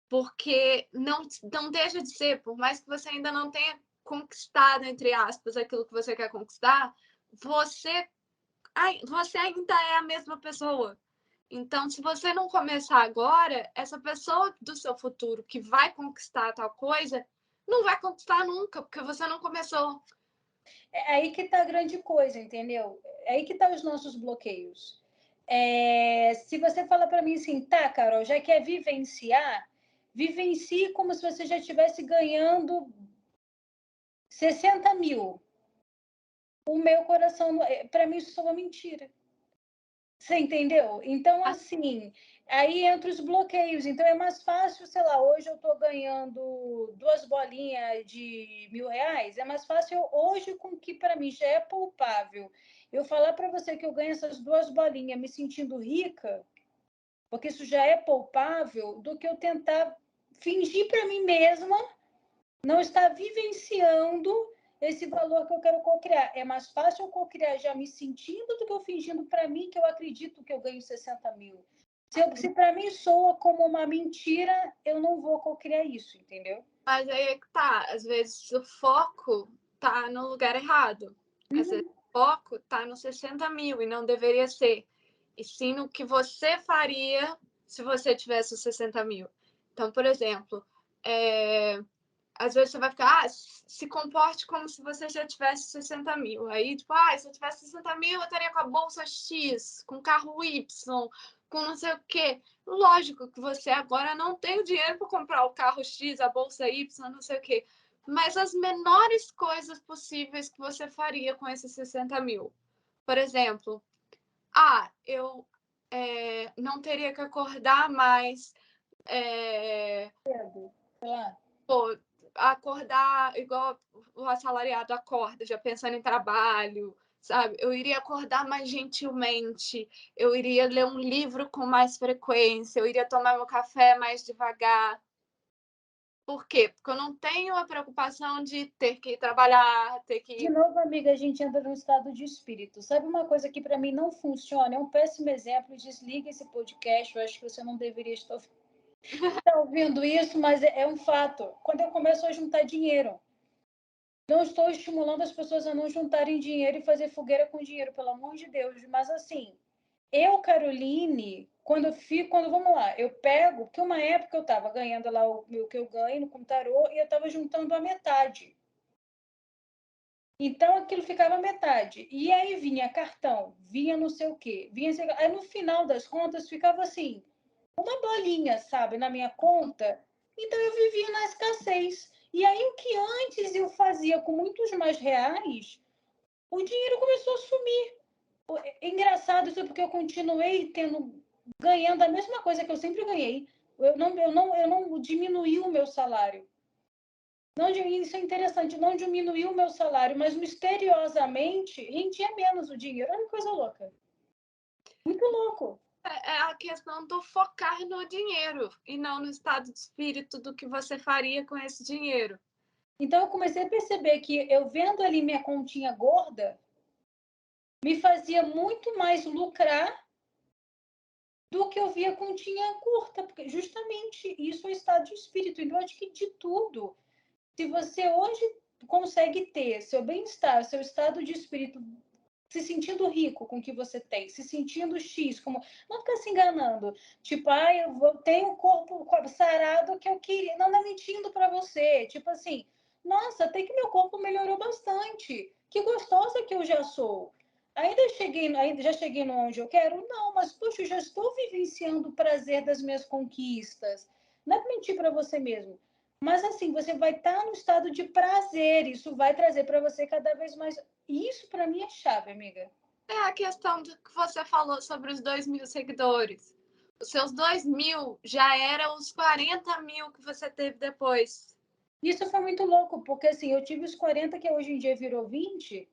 Porque não deixa de ser, por mais que você ainda não tenha conquistado, entre aspas, aquilo que você quer conquistar, você, você ainda é a mesma pessoa. Então, se você não começar agora, essa pessoa do seu futuro que vai conquistar tal coisa, não vai conquistar nunca, porque você não começou. É aí que tá a grande coisa, entendeu? É aí que tá os nossos bloqueios. Se você fala para mim assim, tá, Carol, já quer vivenciar, vivencie como se você já estivesse ganhando 60 mil. O meu coração, para mim, isso é uma mentira. Você entendeu? Então, assim, aí entra os bloqueios. Então, é mais fácil, sei lá, hoje eu estou ganhando 2 bolinhas de R$ 1.000. É mais fácil hoje, com que para mim já é poupável, eu falar para você que eu ganho essas 2 bolinhas me sentindo rica, porque isso já é poupável, do que eu tentar fingir para mim mesma não estar vivenciando esse valor que eu quero cocriar. É mais fácil eu cocriar já me sentindo do que eu fingindo para mim que eu acredito que eu ganho 60 mil. Se para mim soa como uma mentira, eu não vou cocriar isso, entendeu? Mas aí é que tá, às vezes o foco tá no lugar errado. Às vezes o foco tá no 60 mil e não deveria ser. E sim no que você faria se você tivesse os 60 mil. Então, por exemplo, às vezes você vai ficar, se comporte como se você já tivesse 60 mil. Aí, tipo, se eu tivesse 60 mil, eu estaria com a bolsa X, com o carro Y, com não sei o quê. Lógico que você agora não tem o dinheiro para comprar o carro X, a bolsa Y, não sei o quê. Mas as menores coisas possíveis que você faria com esses 60 mil. Por exemplo, eu não teria que acordar mais. Pô, acordar igual o assalariado acorda, já pensando em trabalho, sabe? Eu iria acordar mais gentilmente, eu iria ler um livro com mais frequência, eu iria tomar meu café mais devagar. Por quê? Porque eu não tenho a preocupação de ter que trabalhar, ter De que. novo, amiga, a gente entra num estado de espírito. Sabe uma coisa que para mim não funciona? É um péssimo exemplo. Desliga esse podcast. Eu acho que você não deveria estar ouvindo isso, mas é um fato. Quando eu começo a juntar dinheiro, não estou estimulando as pessoas a não juntarem dinheiro e fazer fogueira com dinheiro, pelo amor de Deus. Mas assim, eu, Caroline, vamos lá, eu pego, porque uma época eu estava ganhando lá o que eu ganho no tarô e eu estava juntando a metade. Então aquilo ficava metade. E aí vinha cartão, vinha não sei o quê, aí no final das contas ficava assim, uma bolinha, sabe, na minha conta. Então eu vivia na escassez. E aí o que antes eu fazia com muitos mais reais, o dinheiro começou a sumir. É engraçado isso porque eu continuei ganhando a mesma coisa que eu sempre ganhei. Eu não diminuí o meu salário. Não, isso é interessante, não diminuiu o meu salário, mas misteriosamente rendia menos o dinheiro. Olha que coisa louca. Muito louco. É a questão do focar no dinheiro e não no estado de espírito do que você faria com esse dinheiro. Então eu comecei a perceber que eu vendo ali minha continha gorda, me fazia muito mais lucrar do que eu via continha curta, porque justamente isso é estado de espírito. Então eu acho que de tudo, se você hoje consegue ter seu bem-estar, seu estado de espírito se sentindo rico com o que você tem, se sentindo X, como não ficar se enganando, tipo, eu tenho o corpo sarado que eu queria, não tá mentindo para você, tipo assim, nossa, até que meu corpo melhorou bastante, que gostosa que eu já sou. Ainda já cheguei no onde eu quero? Não, mas poxa, eu já estou vivenciando o prazer das minhas conquistas. Não é mentir para você mesmo. Mas assim, você vai estar no estado de prazer, isso vai trazer para você cada vez mais. Isso para mim é chave, amiga. É a questão do que você falou sobre os 2.000 seguidores. Os seus 2.000 já eram os 40 mil que você teve depois. Isso foi muito louco, porque assim, eu tive os 40 que hoje em dia virou 20,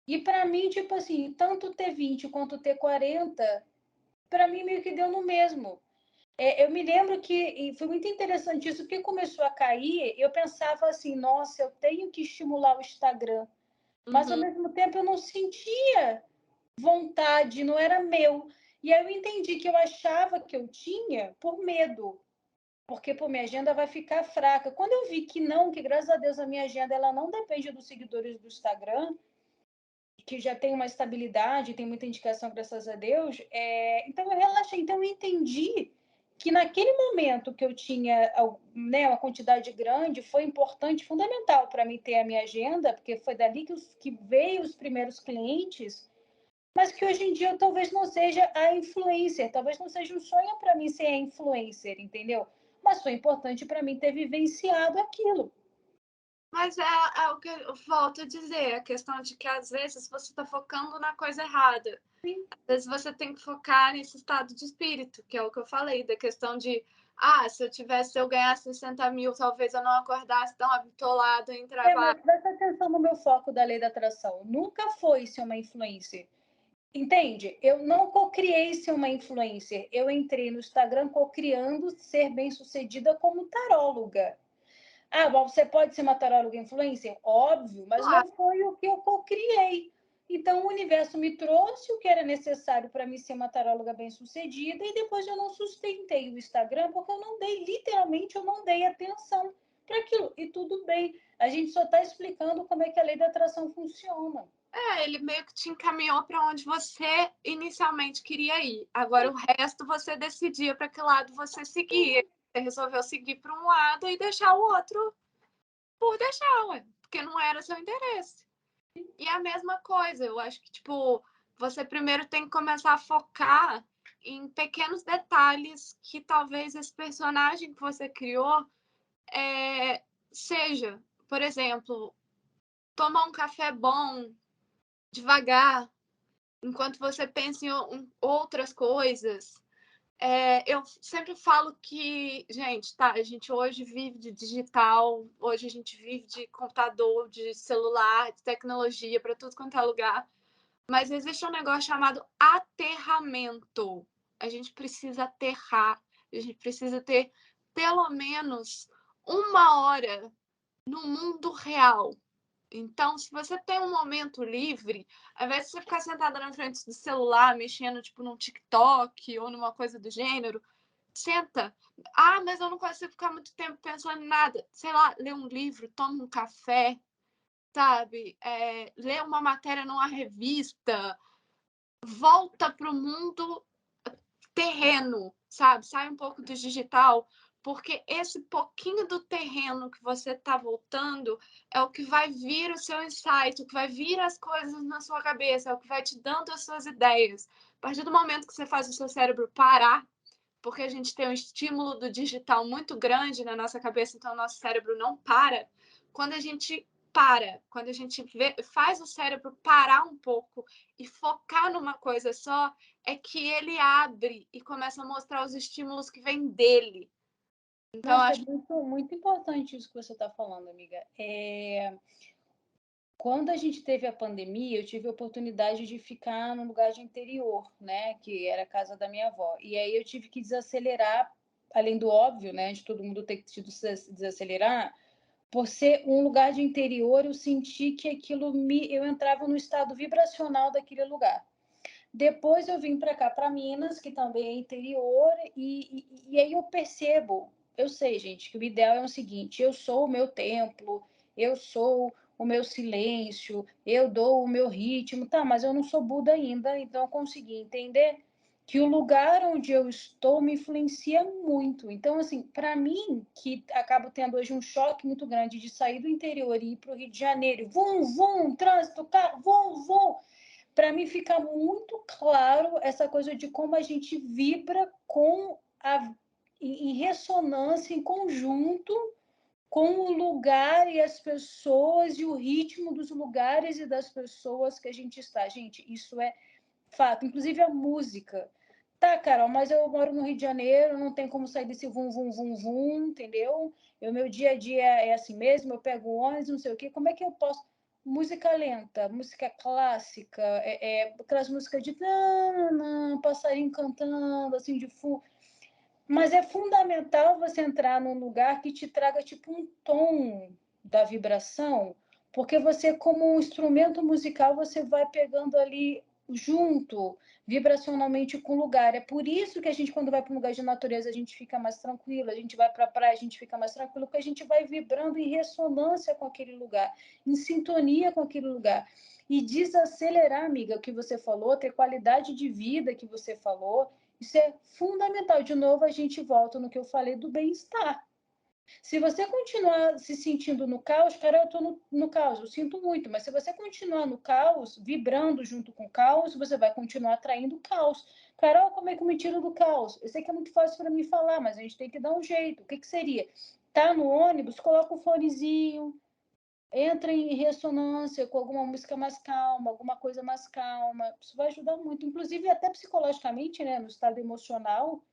e para mim, tipo assim, tanto ter 20 quanto ter 40, para mim meio que deu no mesmo. Eu me lembro que e foi muito interessante isso, porque começou a cair, eu pensava assim, nossa, eu tenho que estimular o Instagram, mas ao Uhum. mesmo tempo eu não sentia vontade, não era meu. E aí eu entendi que eu achava que eu tinha por medo, porque pô, minha agenda vai ficar fraca. Quando eu vi que não, que graças a Deus a minha agenda ela não depende dos seguidores do Instagram, que já tem uma estabilidade, tem muita indicação, graças a Deus, então eu relaxei. Então eu entendi que naquele momento que eu tinha, né, uma quantidade grande, foi importante, fundamental para mim ter a minha agenda, porque foi dali que veio os primeiros clientes, mas que hoje em dia eu talvez não seja a influencer, talvez não seja um sonho para mim ser a influencer, entendeu? Mas foi importante para mim ter vivenciado aquilo. Mas é o que eu volto a dizer, a questão de que às vezes você está focando na coisa errada. Sim. Às vezes você tem que focar nesse estado de espírito, que é o que eu falei, da questão de, se eu ganhasse 60 mil, talvez eu não acordasse tão habitolado em trabalho. Mas presta atenção no meu foco da lei da atração. Nunca foi ser uma influencer. Entende? Eu não co-criei ser uma influencer. Eu entrei no Instagram co-criando ser bem-sucedida como taróloga. Ah, bom, você pode ser uma taróloga influencer? Óbvio, mas Claro, não foi o que eu co-criei. Então, o universo me trouxe o que era necessário para mim ser uma taróloga bem-sucedida e depois eu não sustentei o Instagram porque eu não dei, literalmente, eu não dei atenção para aquilo. E tudo bem, a gente só está explicando como é que a lei da atração funciona. ele meio que te encaminhou para onde você inicialmente queria ir. Agora o resto você decidia para que lado você seguia. Você resolveu seguir para um lado e deixar o outro por deixar, ué, porque não era seu interesse. E a mesma coisa, eu acho que, tipo, você primeiro tem que começar a focar em pequenos detalhes que talvez esse personagem que você criou seja. Por exemplo, tomar um café bom, devagar, enquanto você pensa em outras coisas. Eu sempre falo que, gente, tá, a gente hoje vive de digital, hoje a gente vive de computador, de celular, de tecnologia para tudo quanto é lugar. Mas existe um negócio chamado aterramento. A gente precisa aterrar, a gente precisa ter pelo menos uma hora no mundo real. Então, se você tem um momento livre, ao invés de você ficar sentada na frente do celular, mexendo tipo num TikTok ou numa coisa do gênero, senta. Mas eu não consigo ficar muito tempo pensando em nada. Sei lá, lê um livro, toma um café, sabe? Lê uma matéria numa revista, volta para o mundo terreno, sabe? Sai um pouco do digital, porque esse pouquinho do terreno que você está voltando é o que vai vir o seu insight, o que vai vir as coisas na sua cabeça, é o que vai te dando as suas ideias. A partir do momento que você faz o seu cérebro parar, porque a gente tem um estímulo do digital muito grande na nossa cabeça, então o nosso cérebro não para. Quando a gente quando a gente faz o cérebro parar um pouco e focar numa coisa só, é que ele abre e começa a mostrar os estímulos que vêm dele. Então, Nossa, é acho muito, muito importante isso que você está falando, amiga. Quando a gente teve a pandemia, eu tive a oportunidade de ficar num lugar de interior, né, que era a casa da minha avó. E aí eu tive que desacelerar, além do óbvio, né, de todo mundo ter que desacelerar, por ser um lugar de interior, eu senti que eu entrava no estado vibracional daquele lugar. Depois eu vim para cá, para Minas, que também é interior, e aí eu percebo, eu sei, gente, que o ideal é o seguinte: eu sou o meu templo, eu sou o meu silêncio, eu dou o meu ritmo, tá, mas eu não sou Buda ainda, então eu consegui entender que o lugar onde eu estou me influencia muito. Então, assim, para mim, que acabo tendo hoje um choque muito grande de sair do interior e ir para o Rio de Janeiro, vum, vum, trânsito, carro, vum, vum, para mim fica muito claro essa coisa de como a gente vibra em ressonância, em conjunto com o lugar e as pessoas e o ritmo dos lugares e das pessoas que a gente está. Gente, isso é fato. Inclusive a música. Tá, Carol, mas eu moro no Rio de Janeiro, não tem como sair desse vum, vum, vum, vum, entendeu? Meu dia a dia é assim mesmo, eu pego ônibus, não sei o quê. Como é que eu posso... Música lenta, música clássica, aquelas músicas de passarinho cantando, assim, de fundo. Mas é fundamental você entrar num lugar que te traga tipo um tom da vibração, porque você, como um instrumento musical, você vai pegando ali junto, vibracionalmente com o lugar. É por isso que a gente, quando vai para um lugar de natureza, a gente fica mais tranquilo, a gente vai para a praia, a gente fica mais tranquilo, porque a gente vai vibrando em ressonância com aquele lugar, em sintonia com aquele lugar. E desacelerar, amiga, o que você falou, ter qualidade de vida que você falou, isso é fundamental. De novo, a gente volta no que eu falei do bem-estar. Se você continuar se sentindo no caos, cara, eu estou no caos, eu sinto muito, mas se você continuar no caos, vibrando junto com o caos, você vai continuar atraindo o caos. Carol, como é que eu me tiro do caos? Eu sei que é muito fácil para mim falar, mas a gente tem que dar um jeito. O que, que seria? Tá no ônibus, coloca o fonezinho, entra em ressonância com alguma música mais calma, alguma coisa mais calma. Isso vai ajudar muito, inclusive até psicologicamente, né, no estado emocional,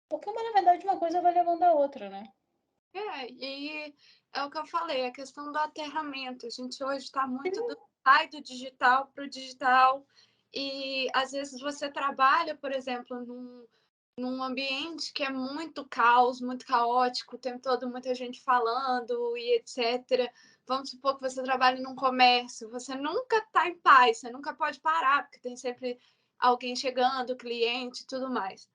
porque na verdade uma coisa vai levando a outra, né? E é o que eu falei, a questão do aterramento. A gente hoje está muito sai do digital para o digital. E às vezes você trabalha, por exemplo, num ambiente que é muito caos, muito caótico, o tempo todo muita gente falando e etc. Vamos supor que você trabalha num comércio, você nunca está em paz, você nunca pode parar, porque tem sempre alguém chegando, cliente e tudo mais.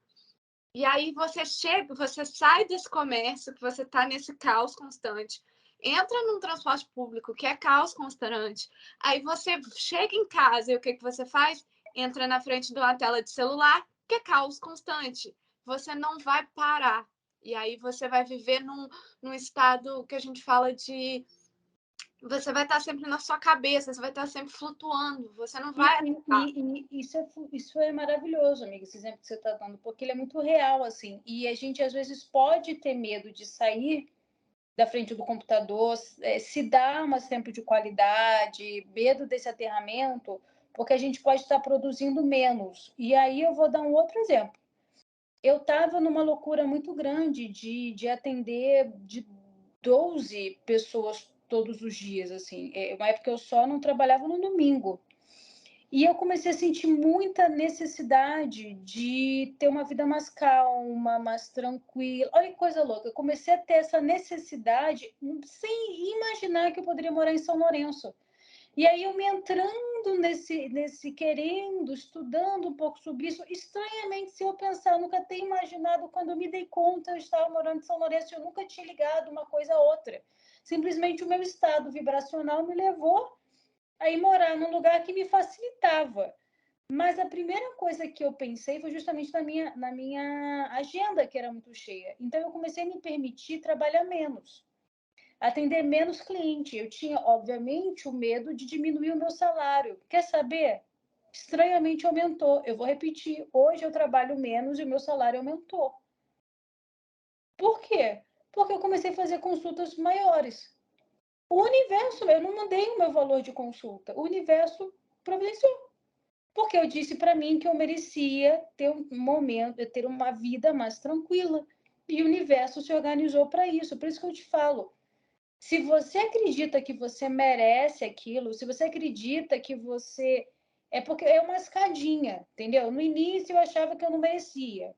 E aí você chega, você sai desse comércio, que você está nesse caos constante, entra num transporte público, que é caos constante, aí você chega em casa e o que, que você faz? Entra na frente de uma tela de celular, que é caos constante. Você não vai parar. E aí você vai viver num estado que a gente fala de você vai estar sempre na sua cabeça, você vai estar sempre flutuando, você não vai. Isso é maravilhoso, amiga, esse exemplo que você está dando, porque ele é muito real, assim. E a gente, às vezes, pode ter medo de sair da frente do computador, se dar mais tempo de qualidade, medo desse aterramento, porque a gente pode estar produzindo menos. E aí eu vou dar um outro exemplo. Eu estava numa loucura muito grande de atender de 12 pessoas todos os dias, assim. Uma época eu só não trabalhava no domingo. E eu comecei a sentir muita necessidade de ter uma vida mais calma, mais tranquila. Olha que coisa louca. Eu comecei a ter essa necessidade sem imaginar que eu poderia morar em São Lourenço. E aí eu me entrando nesse querendo, estudando um pouco sobre isso, estranhamente, se eu pensar, eu nunca tenho imaginado, quando eu me dei conta, eu estava morando em São Lourenço, eu nunca tinha ligado uma coisa a outra. Simplesmente o meu estado vibracional me levou a ir morar num lugar que me facilitava. Mas a primeira coisa que eu pensei foi justamente na minha agenda, que era muito cheia. Então eu comecei a me permitir trabalhar menos, atender menos cliente. Eu tinha, obviamente, o medo de diminuir o meu salário. Quer saber? Estranhamente aumentou. Eu vou repetir. Hoje eu trabalho menos e o meu salário aumentou. Por quê? Porque eu comecei a fazer consultas maiores. O universo, eu não mudei o meu valor de consulta. O universo providenciou. Porque eu disse para mim que eu merecia ter um momento, ter uma vida mais tranquila. E o universo se organizou para isso. Por isso que eu te falo, se você acredita que você merece aquilo, se você acredita que você. É porque é uma escadinha, entendeu? No início eu achava que eu não merecia.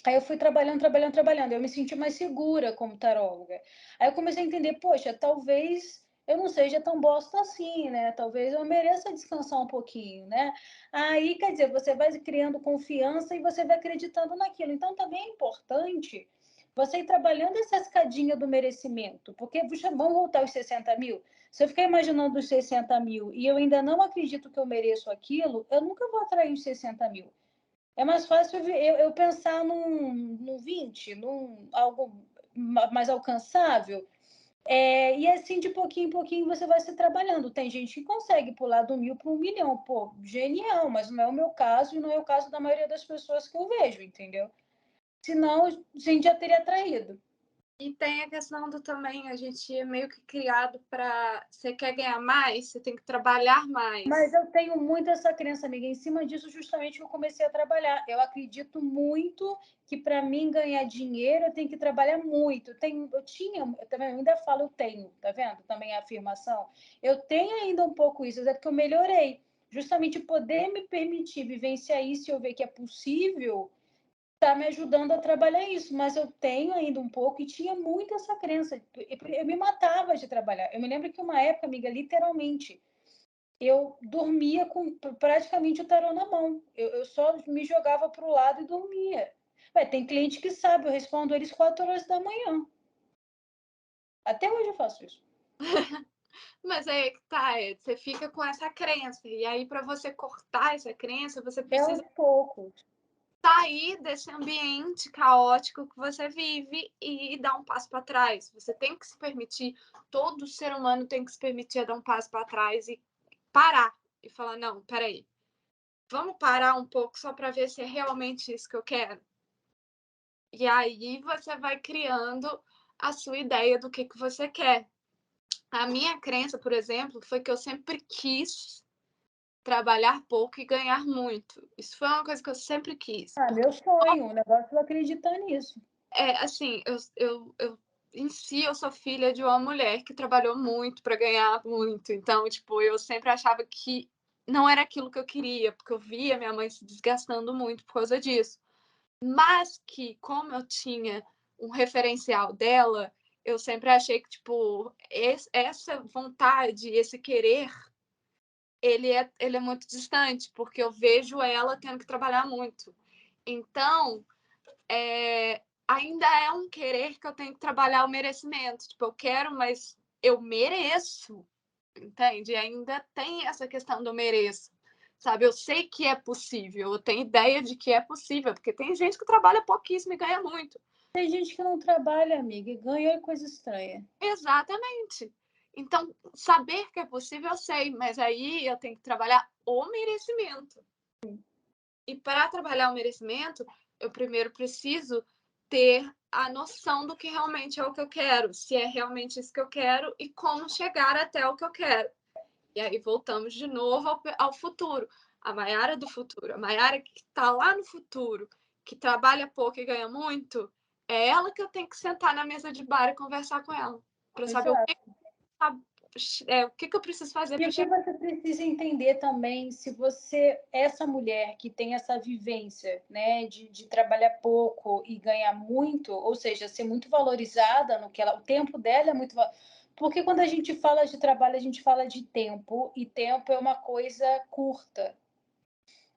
Aí eu fui trabalhando, trabalhando, trabalhando. Eu me senti mais segura como taróloga. Aí eu comecei a entender, poxa, talvez eu não seja tão bosta assim, né? Talvez eu mereça descansar um pouquinho, né? Aí, quer dizer, você vai criando confiança e você vai acreditando naquilo. Então, também é importante você ir trabalhando essa escadinha do merecimento. Porque, puxa, vamos voltar aos 60 mil? Se eu ficar imaginando os 60 mil e eu ainda não acredito que eu mereço aquilo, eu nunca vou atrair os 60 mil. É mais fácil eu pensar num 20, num algo mais alcançável. E assim, de pouquinho em pouquinho, você vai se trabalhando. Tem gente que consegue pular do 1.000 para 1 milhão. Pô, genial, mas não é o meu caso e não é o caso da maioria das pessoas que eu vejo, entendeu? Senão, a gente já teria traído. E tem a questão do também, a gente é meio que criado para. Você quer ganhar mais, você tem que trabalhar mais. Mas eu tenho muito essa crença, amiga. Em cima disso, justamente, eu comecei a trabalhar. Eu acredito muito que para mim ganhar dinheiro, eu tenho que trabalhar muito. Eu também ainda falo, eu tenho, tá vendo? Também a afirmação. Eu tenho ainda um pouco isso, é porque eu melhorei. Justamente poder me permitir vivenciar isso e eu ver que é possível, tá me ajudando a trabalhar isso, mas eu tenho ainda um pouco e tinha muito essa crença. Eu me matava de trabalhar. Eu me lembro que uma época, amiga, literalmente, eu dormia com praticamente o tarô na mão. Eu só me jogava para o lado e dormia. Ué, tem cliente que sabe, eu respondo eles 4 horas da manhã. Até hoje eu faço isso. Mas aí que tá, você fica com essa crença. E aí, para você cortar essa crença, você É precisa aos poucos. sair desse ambiente caótico que você vive e dar um passo para trás. Você tem que se permitir, todo ser humano tem que se permitir a dar um passo para trás e parar e falar: não, peraí, vamos parar um pouco só para ver se é realmente isso que eu quero. E aí você vai criando a sua ideia do que você quer. A minha crença, por exemplo, foi que eu sempre quis trabalhar pouco e ganhar muito. Isso foi uma coisa que eu sempre quis. Ah, meu sonho, o negócio é acreditar nisso. Assim, em si, eu sou filha de uma mulher que trabalhou muito para ganhar muito. Então, tipo, eu sempre achava que não era aquilo que eu queria, porque eu via minha mãe se desgastando muito por causa disso. Mas que, como eu tinha um referencial dela, eu sempre achei que, tipo, essa vontade, esse querer, ele é muito distante, porque eu vejo ela tendo que trabalhar muito. Então, ainda é um querer que eu tenho que trabalhar o merecimento. Tipo, eu quero, mas eu mereço, entende? Ainda tem essa questão do mereço, sabe? Eu sei que é possível, eu tenho ideia de que é possível, porque tem gente que trabalha pouquíssimo e ganha muito. Tem gente que não trabalha, amiga, e ganha coisa estranha. Exatamente. Então, saber que é possível, eu sei, mas aí eu tenho que trabalhar o merecimento. E para trabalhar o merecimento, eu primeiro preciso ter a noção do que realmente é o que eu quero, se é realmente isso que eu quero e como chegar até o que eu quero. E aí voltamos de novo ao futuro. A Maiara do futuro, a Maiara que está lá no futuro, que trabalha pouco e ganha muito, é ela que eu tenho que sentar na mesa de bar e conversar com ela, para saber Exato. o que eu preciso fazer E para o que chegar. você precisa entender também, se você, essa mulher que tem essa vivência, né, de trabalhar pouco e ganhar muito, ou seja, ser muito valorizada no que ela, o tempo dela é muito, porque quando a gente fala de trabalho, a gente fala de tempo, e tempo é uma coisa curta.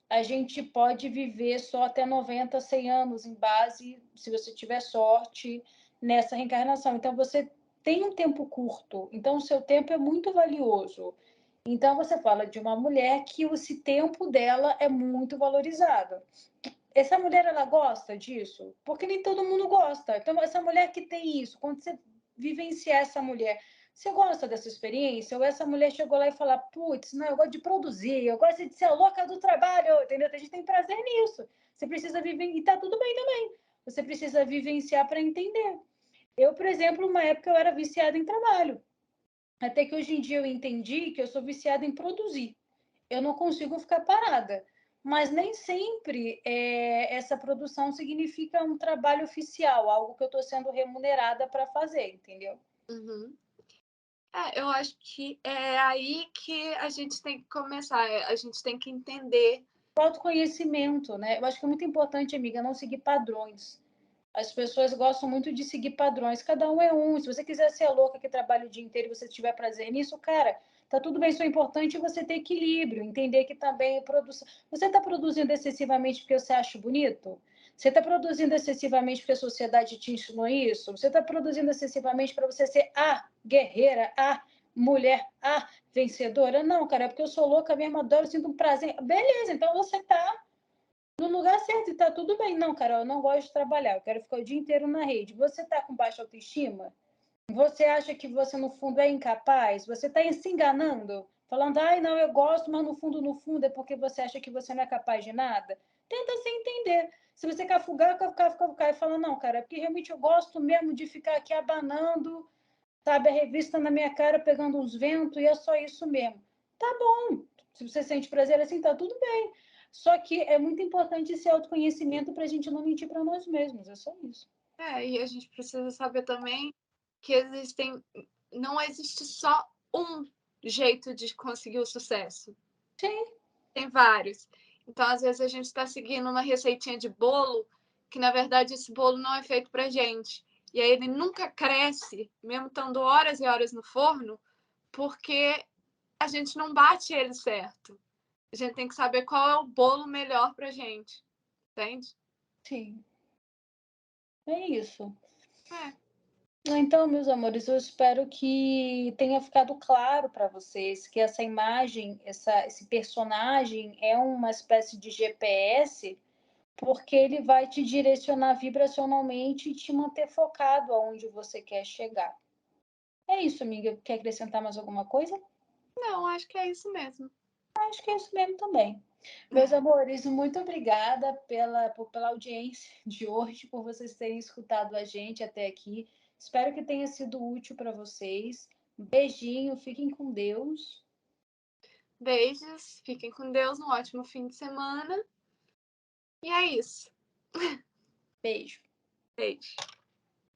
A gente pode viver só até 90, 100 anos, em base, se você tiver sorte, nessa reencarnação. Então, você tem um tempo curto, então o seu tempo é muito valioso. Então, você fala de uma mulher que esse tempo dela é muito valorizado. Essa mulher, ela gosta disso? Porque nem todo mundo gosta. Então, essa mulher que tem isso, quando você vivenciar essa mulher, você gosta dessa experiência? Ou essa mulher chegou lá e falou, putz, não, eu gosto de produzir, eu gosto de ser a louca do trabalho, entendeu? A gente tem prazer nisso. Você precisa viver, e tá tudo bem também. Você precisa vivenciar para entender. Eu, por exemplo, uma época eu era viciada em trabalho. Até que hoje em dia eu entendi que eu sou viciada em produzir. Eu não consigo ficar parada. Mas nem sempre essa produção significa um trabalho oficial, algo que eu estou sendo remunerada para fazer, entendeu? Uhum. Eu acho que é aí que a gente tem que começar, a gente tem que entender. Autoconhecimento, né? Eu acho que é muito importante, amiga, não seguir padrões. As pessoas gostam muito de seguir padrões. Cada um é um. Se você quiser ser a louca que trabalha o dia inteiro e você tiver prazer nisso, cara, tá tudo bem. Isso é importante você ter equilíbrio, entender que também produção. Você está produzindo excessivamente porque você acha bonito? Você está produzindo excessivamente porque a sociedade te ensinou isso? Você está produzindo excessivamente para você ser a guerreira, a mulher, a vencedora? Não, cara, é porque eu sou louca mesmo, adoro, sinto um prazer. Beleza, então você está no lugar certo e tá tudo bem. Não, Carol, eu não gosto de trabalhar, eu quero ficar o dia inteiro na rede. Você tá com baixa autoestima? Você acha que você, no fundo, é incapaz? Você tá se enganando? Falando, ai, não, eu gosto, mas no fundo, é porque você acha que você não é capaz de nada? Tenta se entender. Se você cafugar e fala, não, cara, é porque realmente eu gosto mesmo de ficar aqui abanando, sabe, a revista na minha cara, pegando uns ventos, e é só isso mesmo. Tá bom. Se você sente prazer assim, tá tudo bem. Só que é muito importante esse autoconhecimento para a gente não mentir para nós mesmos, é só isso. E a gente precisa saber também que não existe só um jeito de conseguir o sucesso. Sim. Tem vários. Então, às vezes, a gente está seguindo uma receitinha de bolo que na verdade esse bolo não é feito pra gente. E aí ele nunca cresce, mesmo estando horas e horas no forno, porque a gente não bate ele certo. A gente tem que saber qual é o bolo melhor pra gente, entende? Sim, é isso. É. Então, meus amores, eu espero que tenha ficado claro para vocês que essa imagem, esse personagem é uma espécie de GPS, porque ele vai te direcionar vibracionalmente e te manter focado aonde você quer chegar. É isso, amiga. Quer acrescentar mais alguma coisa? Não, acho que é isso mesmo. Acho que é isso mesmo também. Meus amores, muito obrigada pela audiência de hoje, por vocês terem escutado a gente até aqui. Espero que tenha sido útil para vocês. Um beijinho, fiquem com Deus. Beijos, fiquem com Deus, um ótimo fim de semana. E é isso. Beijo. Beijo.